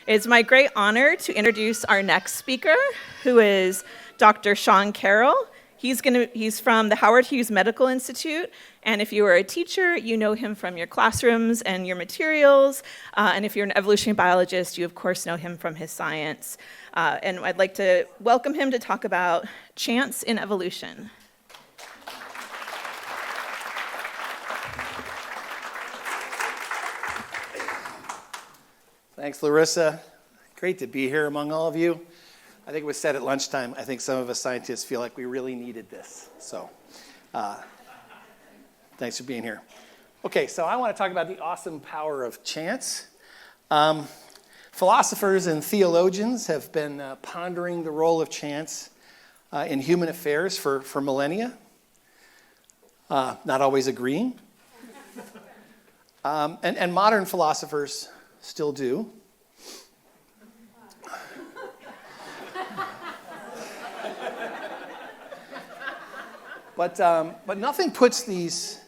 It's my great honor to introduce our next speaker, who is Dr. Sean Carroll. He's from the Howard Hughes Medical Institute, and if you are a teacher, you know him from your classrooms and your materials, and if you're an evolutionary biologist, you of course know him from his science. And I'd like to welcome him to talk about chance in evolution. Thanks, Larissa. Great to be here among all of you. I think it was said at lunchtime, I think some of us scientists feel like we really needed this. So thanks for being here. Okay, so I want to talk about the awesome power of chance. Philosophers and theologians have been pondering the role of chance in human affairs for millennia, not always agreeing. And modern philosophers still do. But nothing puts these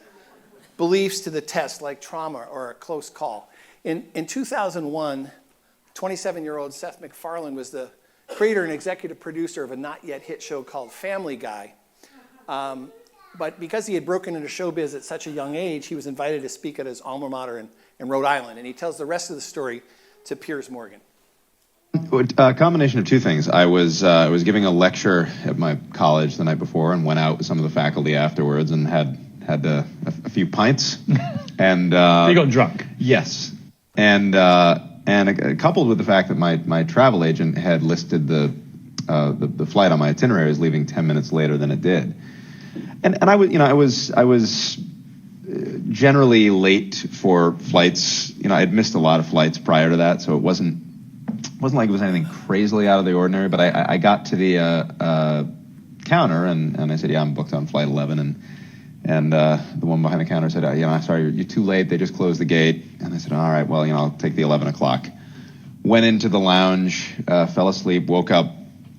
beliefs to the test like trauma or a close call. In 2001, 27-year-old Seth MacFarlane was the creator and executive producer of a not yet hit show called Family Guy. But because he had broken into showbiz at such a young age, he was invited to speak at his alma mater in Rhode Island, and he tells the rest of the story to Piers Morgan. A combination of two things. I was giving a lecture at my college the night before and went out with some of the faculty afterwards and had a few pints. And you got drunk? Yes. And coupled with the fact that my travel agent had listed the flight on my itinerary as leaving 10 minutes later than it did. And I was generally late for flights. I had missed a lot of flights prior to that, so it wasn't like it was anything crazily out of the ordinary. But I got to the counter and I said, yeah, I'm booked on flight 11. And the one behind the counter said, I'm sorry, you're too late. They just closed the gate. And I said, all right, well, I'll take the 11 o'clock. Went into the lounge, fell asleep, woke up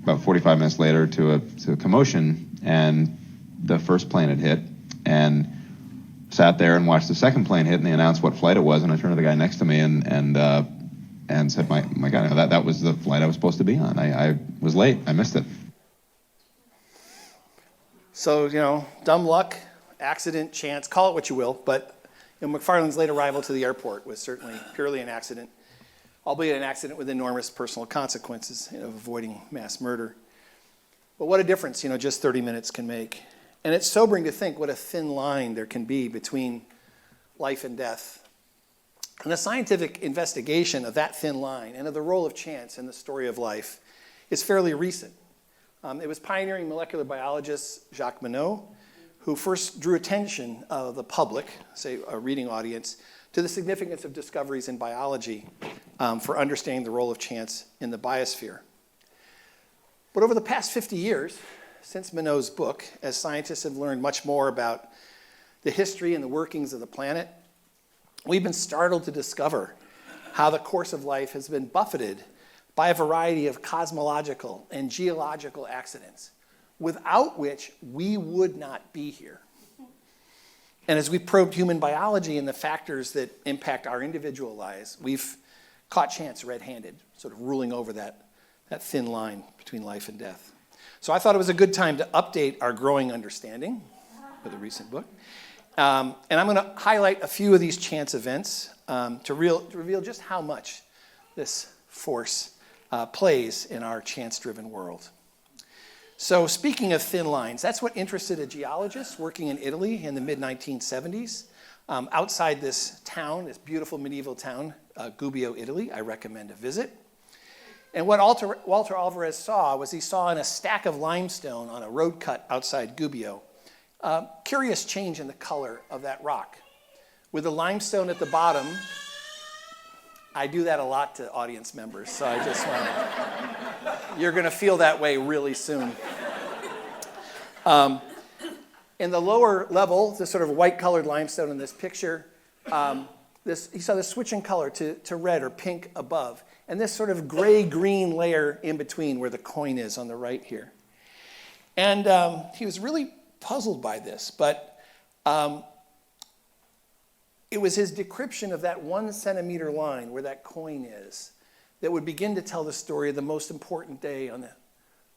about 45 minutes later to a commotion, and the first plane had hit, and sat there and watched the second plane hit, and they announced what flight it was, and I turned to the guy next to me and said, my God, that was the flight I was supposed to be on. I was late. I missed it. So, dumb luck, accident, chance, call it what you will, but MacFarlane's late arrival to the airport was certainly purely an accident, albeit an accident with enormous personal consequences of avoiding mass murder. But what a difference, just 30 minutes can make. And it's sobering to think what a thin line there can be between life and death. And the scientific investigation of that thin line and of the role of chance in the story of life is fairly recent. It was pioneering molecular biologist Jacques Monod who first drew attention of the public, say a reading audience, to the significance of discoveries in biology for understanding the role of chance in the biosphere. But over the past 50 years, since Monod's book, as scientists have learned much more about the history and the workings of the planet, we've been startled to discover how the course of life has been buffeted by a variety of cosmological and geological accidents, without which we would not be here. And as we probed human biology and the factors that impact our individual lives, we've caught chance red-handed, sort of ruling over that thin line between life and death. So I thought it was a good time to update our growing understanding with a recent book. And I'm going to highlight a few of these chance events to reveal just how much this force plays in our chance-driven world. So speaking of thin lines, that's what interested a geologist working in Italy in the mid-1970s. Outside this town, this beautiful medieval town, Gubbio, Italy, I recommend a visit. And what Walter Alvarez saw was he saw in a stack of limestone on a road cut outside Gubbio, curious change in the color of that rock. With the limestone at the bottom, I do that a lot to audience members, so I just want to, you're going to feel that way really soon. In the lower level, the sort of white-colored limestone in this picture, he saw the switch in color to red or pink above, and this sort of gray-green layer in between where the coin is on the right here. And he was really puzzled by this, but it was his decryption of that 1 centimeter line where that coin is that would begin to tell the story of the most important day on the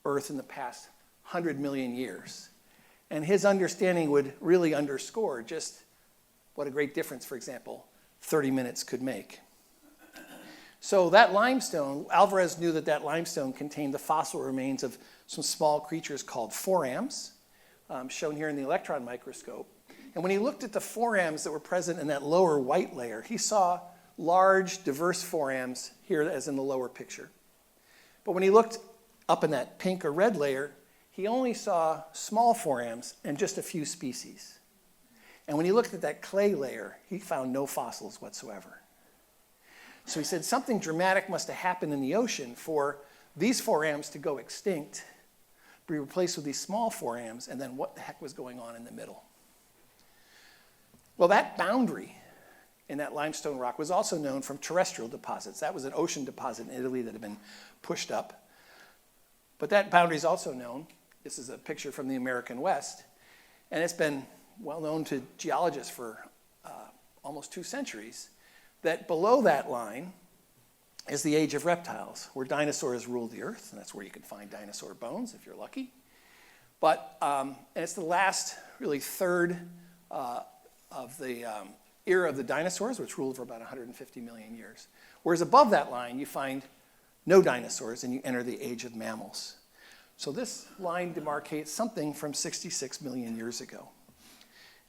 Earth in the past 100 million years. And his understanding would really underscore just what a great difference, for example, 30 minutes could make. So that limestone, Alvarez knew that that limestone contained the fossil remains of some small creatures called forams, shown here in the electron microscope. And when he looked at the forams that were present in that lower white layer, he saw large, diverse forams here as in the lower picture. But when he looked up in that pink or red layer, he only saw small forams and just a few species. And when he looked at that clay layer, he found no fossils whatsoever. So he said something dramatic must have happened in the ocean for these forams to go extinct, be replaced with these small forams, and then what the heck was going on in the middle? Well, that boundary in that limestone rock was also known from terrestrial deposits. That was an ocean deposit in Italy that had been pushed up. But that boundary is also known. This is a picture from the American West, and it's been well known to geologists for almost 2 centuries, that below that line is the age of reptiles, where dinosaurs ruled the earth, and that's where you can find dinosaur bones if you're lucky. But and it's the last, really, third of the era of the dinosaurs, which ruled for about 150 million years. Whereas above that line, you find no dinosaurs, and you enter the age of mammals. So this line demarcates something from 66 million years ago.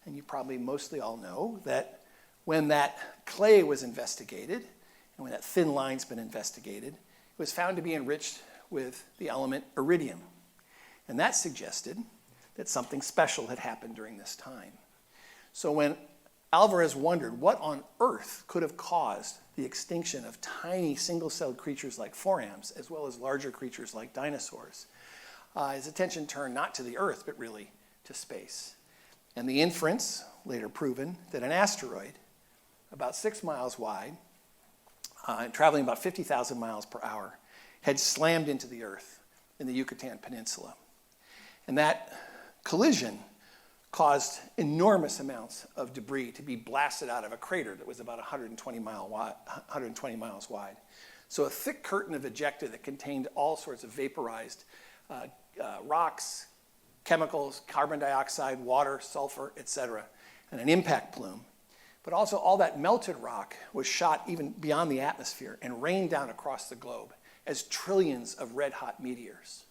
And you probably mostly all know that when that clay was investigated, and when that thin line's been investigated, it was found to be enriched with the element iridium. And that suggested that something special had happened during this time. So when Alvarez wondered what on earth could have caused the extinction of tiny single-celled creatures like forams, as well as larger creatures like dinosaurs, his attention turned not to the Earth, but really to space. And the inference, later proven, that an asteroid about 6 miles wide, traveling about 50,000 miles per hour, had slammed into the Earth in the Yucatan Peninsula. And that collision caused enormous amounts of debris to be blasted out of a crater that was about 120 miles wide. So a thick curtain of ejecta that contained all sorts of vaporized rocks, chemicals, carbon dioxide, water, sulfur, etc., and an impact plume. But also all that melted rock was shot even beyond the atmosphere and rained down across the globe as trillions of red-hot meteors.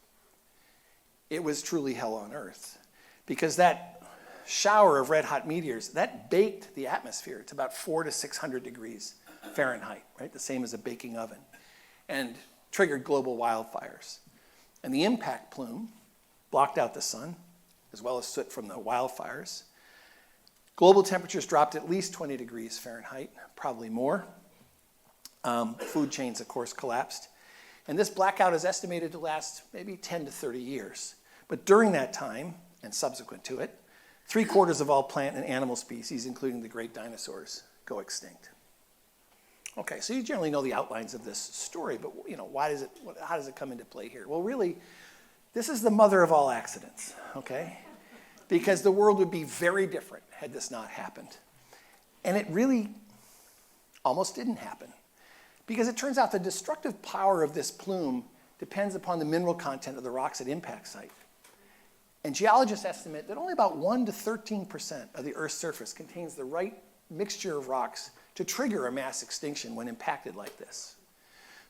It was truly hell on Earth, because that shower of red-hot meteors, that baked the atmosphere to about 400 to 600 degrees Fahrenheit, right? The same as a baking oven, and triggered global wildfires. And the impact plume blocked out the sun, as well as soot from the wildfires. Global temperatures dropped at least 20 degrees Fahrenheit, probably more. Food chains, of course, collapsed. And this blackout is estimated to last maybe 10 to 30 years. But during that time, and subsequent to it, 3/4 of all plant and animal species, including the great dinosaurs, go extinct. Okay, so you generally know the outlines of this story, but how does it come into play here? Well, really, this is the mother of all accidents, okay? Because the world would be very different had this not happened. And it really almost didn't happen. Because it turns out the destructive power of this plume depends upon the mineral content of the rocks at impact site. And geologists estimate that only about 1 to 13% of the Earth's surface contains the right mixture of rocks to trigger a mass extinction when impacted like this.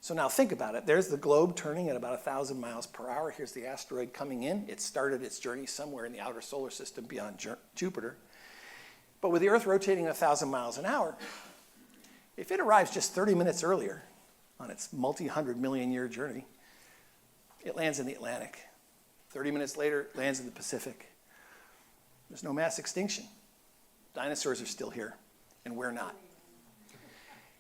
So now think about it. There's the globe turning at about 1,000 miles per hour. Here's the asteroid coming in. It started its journey somewhere in the outer solar system beyond Jupiter. But with the Earth rotating 1,000 miles an hour, if it arrives just 30 minutes earlier on its multi-hundred million year journey, it lands in the Atlantic. 30 minutes later, it lands in the Pacific. There's no mass extinction. Dinosaurs are still here, and we're not.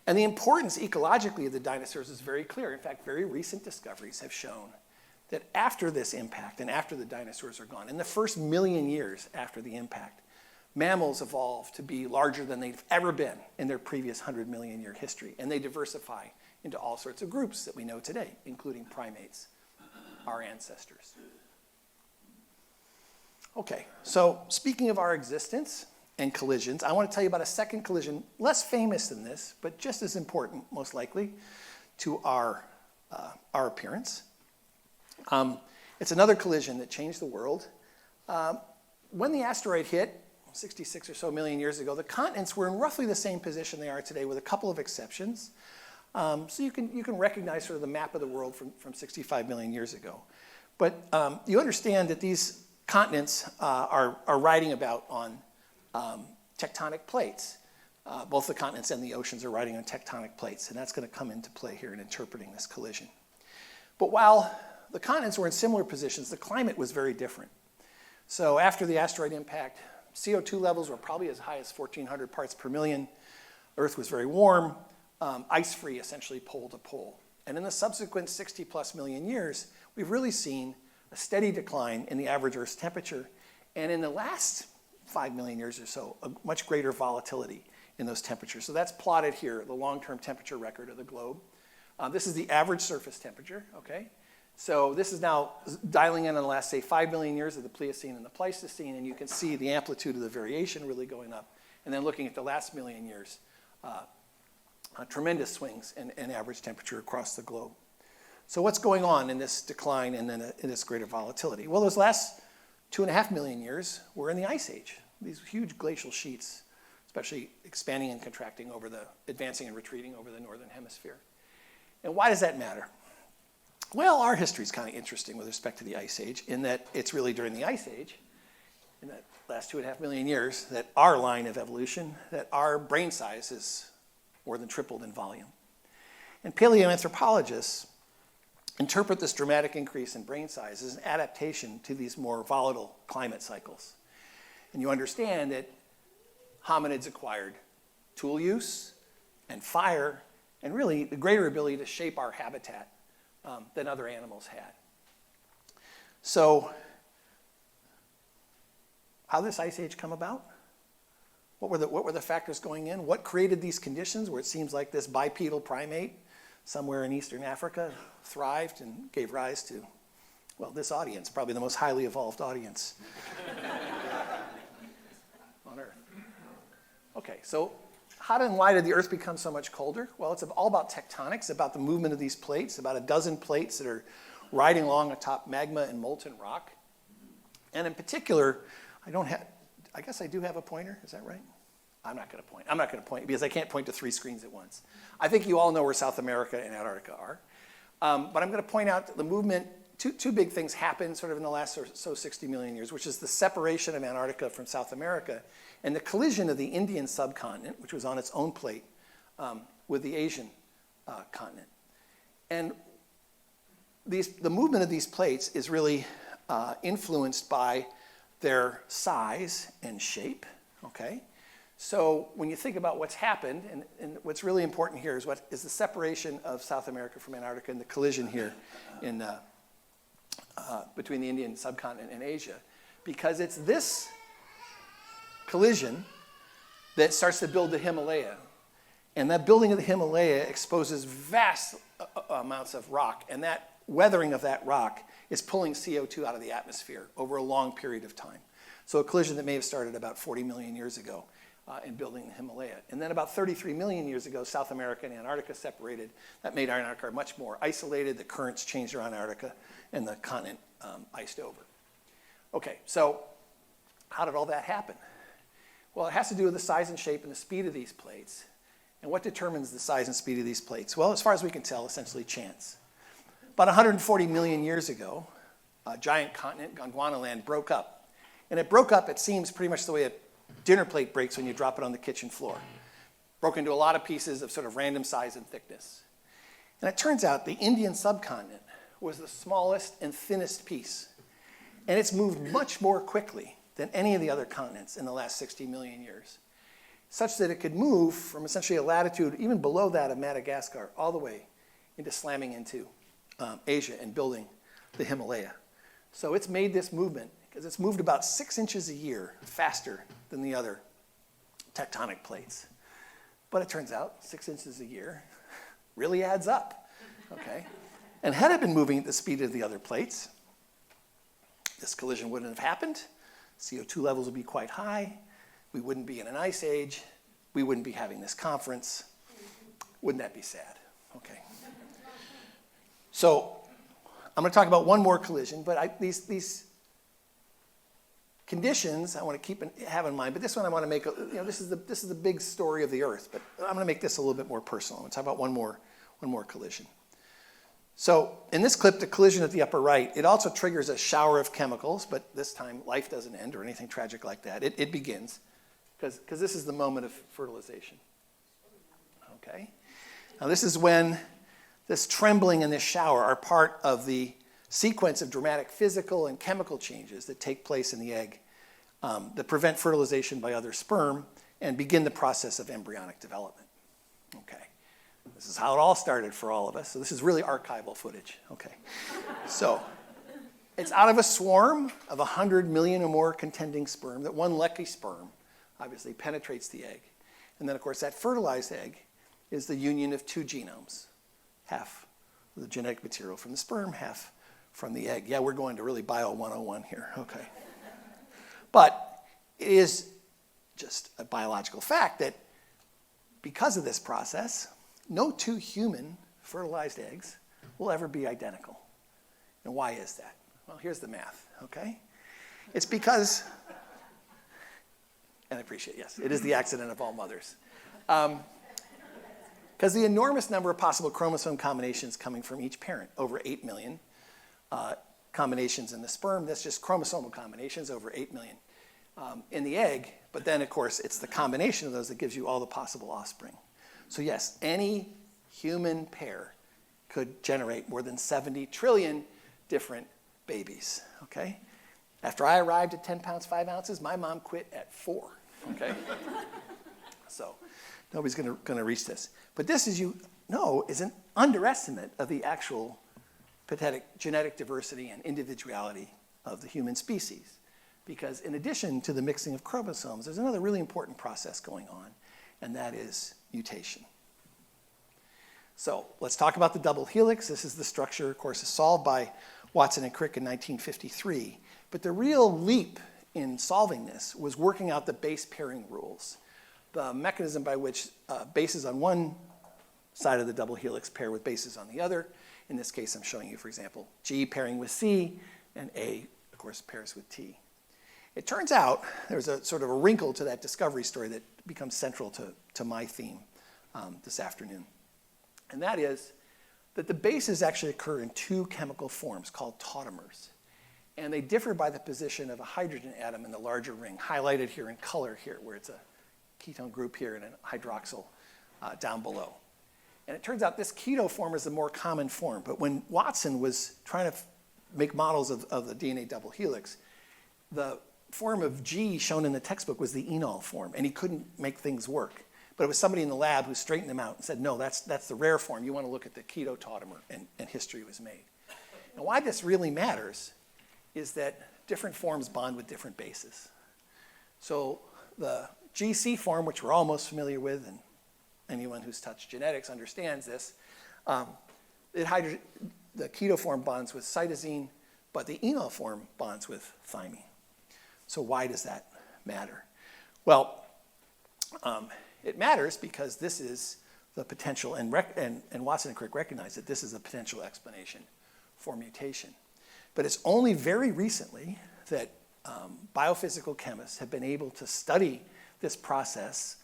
And the importance ecologically of the dinosaurs is very clear. In fact, very recent discoveries have shown that after this impact and after the dinosaurs are gone, in the first million years after the impact, mammals evolved to be larger than they've ever been in their previous 100 million year history. And they diversify into all sorts of groups that we know today, including primates, our ancestors. Okay, so speaking of our existence and collisions, I want to tell you about a second collision, less famous than this, but just as important, most likely, to our appearance. It's another collision that changed the world. When the asteroid hit, 66 or so million years ago, the continents were in roughly the same position they are today with a couple of exceptions. So you can recognize sort of the map of the world from 65 million years ago. But you understand that these continents are riding about on tectonic plates. Both the continents and the oceans are riding on tectonic plates, and that's going to come into play here in interpreting this collision. But while the continents were in similar positions, the climate was very different. So after the asteroid impact, CO2 levels were probably as high as 1,400 parts per million. Earth was very warm, ice-free essentially pole to pole. And in the subsequent 60-plus million years, we've really seen a steady decline in the average Earth's temperature, and in the last 5 million years or so, a much greater volatility in those temperatures. So that's plotted here, the long-term temperature record of the globe. This is the average surface temperature, okay? So this is now dialing in on the last, say, 5 million years of the Pliocene and the Pleistocene, and you can see the amplitude of the variation really going up. And then looking at the last million years, tremendous swings in average temperature across the globe. So what's going on in this decline and then in this greater volatility? Well, those last 2.5 million years were in the Ice Age. These huge glacial sheets, especially expanding and contracting over advancing and retreating over the northern hemisphere. And why does that matter? Well, our history is kind of interesting with respect to the Ice Age in that it's really during the Ice Age, in that last 2.5 million years, that our line of evolution, that our brain size is more than tripled in volume. And paleoanthropologists interpret this dramatic increase in brain size as an adaptation to these more volatile climate cycles. And you understand that hominids acquired tool use and fire and really the greater ability to shape our habitat than other animals had. So how did this Ice Age come about? What were the factors going in? What created these conditions where it seems like this bipedal primate somewhere in Eastern Africa thrived and gave rise to, well, this audience, probably the most highly evolved audience on Earth. Okay, so how and why did the Earth become so much colder? Well, it's all about tectonics, about the movement of these plates, about a dozen plates that are riding along atop magma and molten rock. And in particular, I guess I do have a pointer, is that right? I'm not going to point because I can't point to 3 screens at once. I think you all know where South America and Antarctica are. But I'm going to point out the movement. Two big things happened sort of in the last 60 million years, which is the separation of Antarctica from South America and the collision of the Indian subcontinent, which was on its own plate, with the Asian continent. And the movement of these plates is really influenced by their size and shape, okay? So when you think about what's happened, and what's really important here is what is the separation of South America from Antarctica and the collision here between the Indian subcontinent and Asia, because it's this collision that starts to build the Himalaya. And that building of the Himalaya exposes vast amounts of rock, and that weathering of that rock is pulling CO2 out of the atmosphere over a long period of time. So a collision that may have started about 40 million years ago in building the Himalaya. And then about 33 million years ago, South America and Antarctica separated. That made Antarctica much more isolated. The currents changed around Antarctica, and the continent iced over. Okay, so how did all that happen? Well, it has to do with the size and shape and the speed of these plates. And what determines the size and speed of these plates? Well, as far as we can tell, essentially chance. About 140 million years ago, a giant continent, Gondwanaland, broke up. And it broke up, it seems, pretty much the way a dinner plate breaks when you drop it on the kitchen floor. Broke into a lot of pieces of sort of random size and thickness. And it turns out the Indian subcontinent was the smallest and thinnest piece. And it's moved much more quickly than any of the other continents in the last 60 million years, such that it could move from essentially a latitude even below that of Madagascar all the way into slamming into Asia and building the Himalaya. So it's made this movement because it's moved about 6 inches a year faster than the other tectonic plates. But it turns out 6 inches a year really adds up, okay? And had it been moving at the speed of the other plates, this collision wouldn't have happened. CO2 levels would be quite high. We wouldn't be in an ice age. We wouldn't be having this conference. Wouldn't that be sad? Okay. So I'm going to talk about one more collision, but these conditions I want to have in mind. But this one I want to make, this is the big story of the Earth. But I'm going to make this a little bit more personal. I'm going to talk about one more collision. So in this clip, the collision at the upper right, it also triggers a shower of chemicals, but this time life doesn't end or anything tragic like that. It begins, because this is the moment of fertilization. Okay? Now this is when this trembling and this shower are part of the sequence of dramatic physical and chemical changes that take place in the egg that prevent fertilization by other sperm and begin the process of embryonic development. Okay. This is how it all started for all of us. So this is really archival footage. Okay. So it's out of a swarm of 100 million or more contending sperm that one lucky sperm obviously penetrates the egg. And then, of course, that fertilized egg is the union of two genomes, half the genetic material from the sperm, half from the egg. Yeah, we're going to really bio 101 here. Okay. But it is just a biological fact that because of this process, no two human fertilized eggs will ever be identical. And why is that? Well, here's the math, okay? It's because, and I appreciate, yes, it is the accident of all mothers. Because the enormous number of possible chromosome combinations coming from each parent, over 8 million combinations in the sperm, that's just chromosomal combinations, over 8 million in the egg, but then, of course, it's the combination of those that gives you all the possible offspring. So yes, any human pair could generate more than 70 trillion different babies, okay? After I arrived at 10 pounds, 5 ounces, my mom quit at 4, okay? So nobody's gonna reach this. But this, as you know, is an underestimate of the actual pathetic genetic diversity and individuality of the human species. Because in addition to the mixing of chromosomes, there's another really important process going on, and that is mutation. So let's talk about the double helix. This is the structure, of course, is solved by Watson and Crick in 1953. But the real leap in solving this was working out the base pairing rules, the mechanism by which bases on one side of the double helix pair with bases on the other. In this case, I'm showing you, for example, G pairing with C, and A, of course, pairs with T. It turns out there's a sort of a wrinkle to that discovery story that becomes central to my theme this afternoon. And that is that the bases actually occur in two chemical forms called tautomers. And they differ by the position of a hydrogen atom in the larger ring, highlighted here in color here, where it's a ketone group here and a hydroxyl down below. And it turns out this keto form is the more common form. But when Watson was trying to make models of the DNA double helix, the form of G shown in the textbook was the enol form, and he couldn't make things work. But it was somebody in the lab who straightened them out and said, no, that's the rare form. You want to look at the keto tautomer, and history was made. And why this really matters is that different forms bond with different bases. So the GC form, which we're all most familiar with, and anyone who's touched genetics understands this, the keto form bonds with cytosine, but the enol form bonds with thymine. So why does that matter? Well, it matters because this is the potential, and Watson and Crick recognize that this is a potential explanation for mutation. But it's only very recently that biophysical chemists have been able to study this process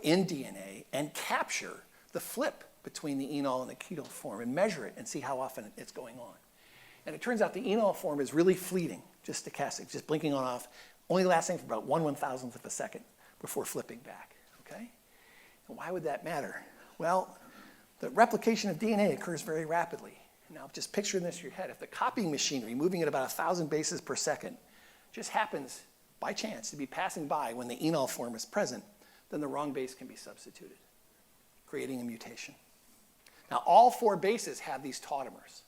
in DNA and capture the flip between the enol and the keto form and measure it and see how often it's going on. And it turns out the enol form is really fleeting, just stochastic, just blinking on off, only lasting for about 1/1000th of a second before flipping back, okay? And why would that matter? Well, the replication of DNA occurs very rapidly. Now, just picture this in your head. If the copying machinery, moving at about 1,000 bases per second, just happens by chance to be passing by when the enol form is present, then the wrong base can be substituted, creating a mutation. Now, all 4 bases have these tautomers.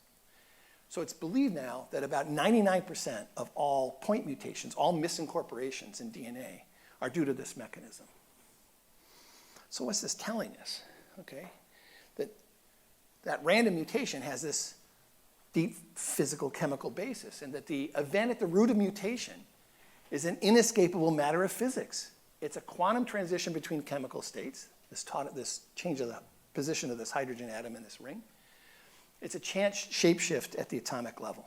So it's believed now that about 99% of all point mutations, all misincorporations in DNA, are due to this mechanism. So what's this telling us? Okay, that random mutation has this deep physical chemical basis, and that the event at the root of mutation is an inescapable matter of physics. It's a quantum transition between chemical states, this change of the position of this hydrogen atom in this ring. It's a chance shapeshift at the atomic level.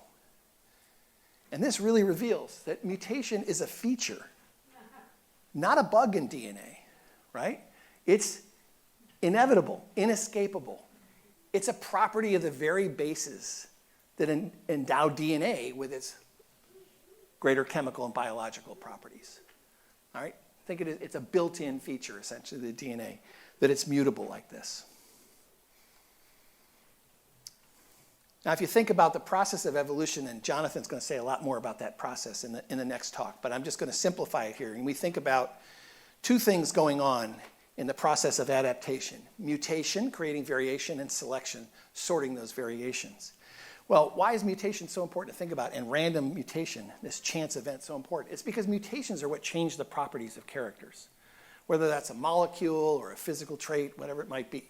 And this really reveals that mutation is a feature, not a bug in DNA, right? It's inevitable, inescapable. It's a property of the very bases that endow DNA with its greater chemical and biological properties. All right? Think it's a built-in feature, essentially, of the DNA, that it's mutable like this. Now, if you think about the process of evolution, and Jonathan's going to say a lot more about that process in the next talk, but I'm just going to simplify it here. And we think about two things going on in the process of adaptation: mutation, creating variation, and selection, sorting those variations. Well, why is mutation so important to think about, and random mutation, this chance event, so important? It's because mutations are what change the properties of characters, whether that's a molecule or a physical trait, whatever it might be.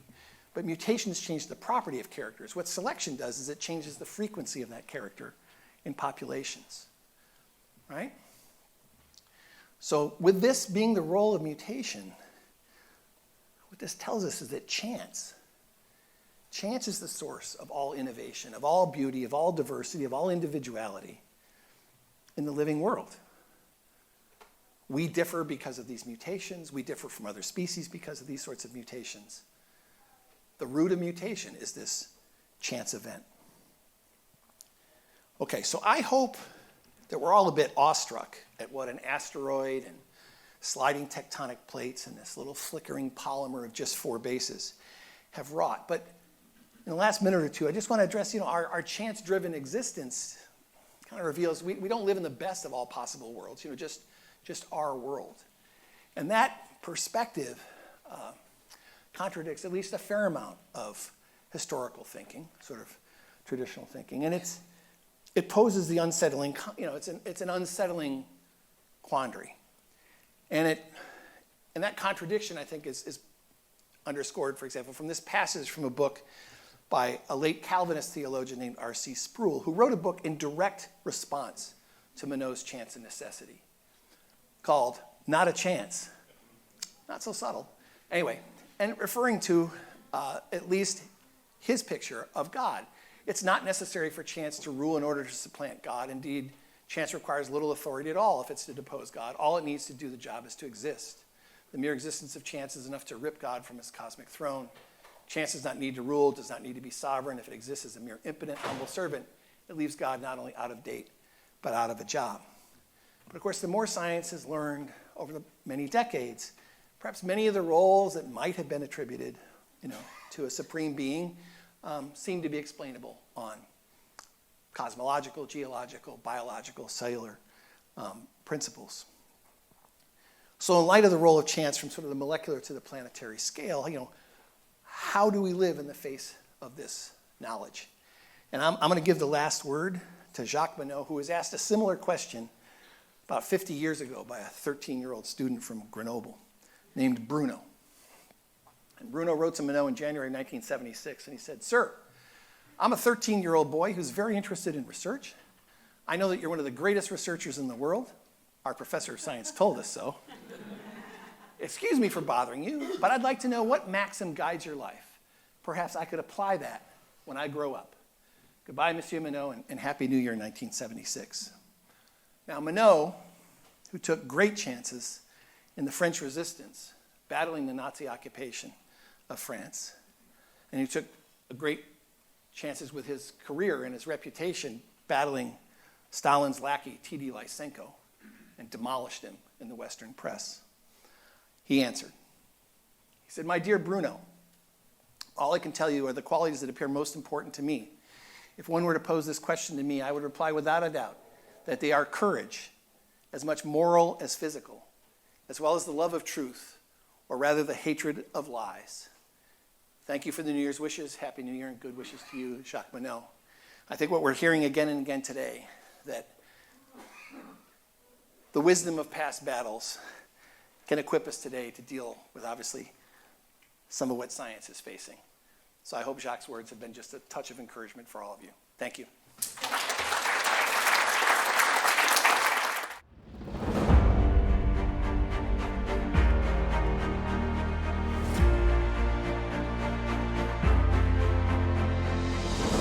But mutations change the property of characters. What selection does is it changes the frequency of that character in populations, right? So with this being the role of mutation, what this tells us is that chance is the source of all innovation, of all beauty, of all diversity, of all individuality in the living world. We differ because of these mutations. We differ from other species because of these sorts of mutations. The root of mutation is this chance event. Okay, so I hope that we're all a bit awestruck at what an asteroid and sliding tectonic plates and this little flickering polymer of just 4 bases have wrought. But in the last minute or two, I just want to address, our chance-driven existence kind of reveals we don't live in the best of all possible worlds, just our world. And that perspective contradicts at least a fair amount of historical thinking, sort of traditional thinking. And it poses the unsettling, it's an unsettling quandary. And that contradiction, I think, is underscored, for example, from this passage from a book by a late Calvinist theologian named R.C. Sproul, who wrote a book in direct response to Monod's Chance and Necessity, called Not a Chance. Not so subtle. Anyway, and referring to at least his picture of God. It's not necessary for chance to rule in order to supplant God. Indeed, chance requires little authority at all if it's to depose God. All it needs to do the job is to exist. The mere existence of chance is enough to rip God from his cosmic throne. Chance does not need to rule, does not need to be sovereign. If it exists as a mere impotent, humble servant, it leaves God not only out of date, but out of a job. But of course, the more science has learned over the many decades, perhaps many of the roles that might have been attributed, to a supreme being seem to be explainable on cosmological, geological, biological, cellular principles. So in light of the role of chance from sort of the molecular to the planetary scale, how do we live in the face of this knowledge? And I'm going to give the last word to Jacques Monod, who was asked a similar question about 50 years ago by a 13-year-old student from Grenoble named Bruno. And Bruno wrote to Monod in January 1976, and he said, "Sir, I'm a 13-year-old boy who's very interested in research. I know that you're one of the greatest researchers in the world. Our professor of science told us so. Excuse me for bothering you, but I'd like to know what maxim guides your life. Perhaps I could apply that when I grow up. Goodbye, Monsieur Monod, and Happy New Year, 1976. Now, Monod, who took great chances in the French resistance, battling the Nazi occupation of France, and who took great chances with his career and his reputation battling Stalin's lackey, T.D. Lysenko, and demolished him in the Western press. He answered. He said, "My dear Bruno, all I can tell you are the qualities that appear most important to me. If one were to pose this question to me, I would reply without a doubt that they are courage, as much moral as physical, as well as the love of truth, or rather the hatred of lies. Thank you for the New Year's wishes. Happy New Year and good wishes to you, Jacques Monod." I think what we're hearing again and again today, that the wisdom of past battles can equip us today to deal with, obviously, some of what science is facing. So I hope Jacques' words have been just a touch of encouragement for all of you. Thank you.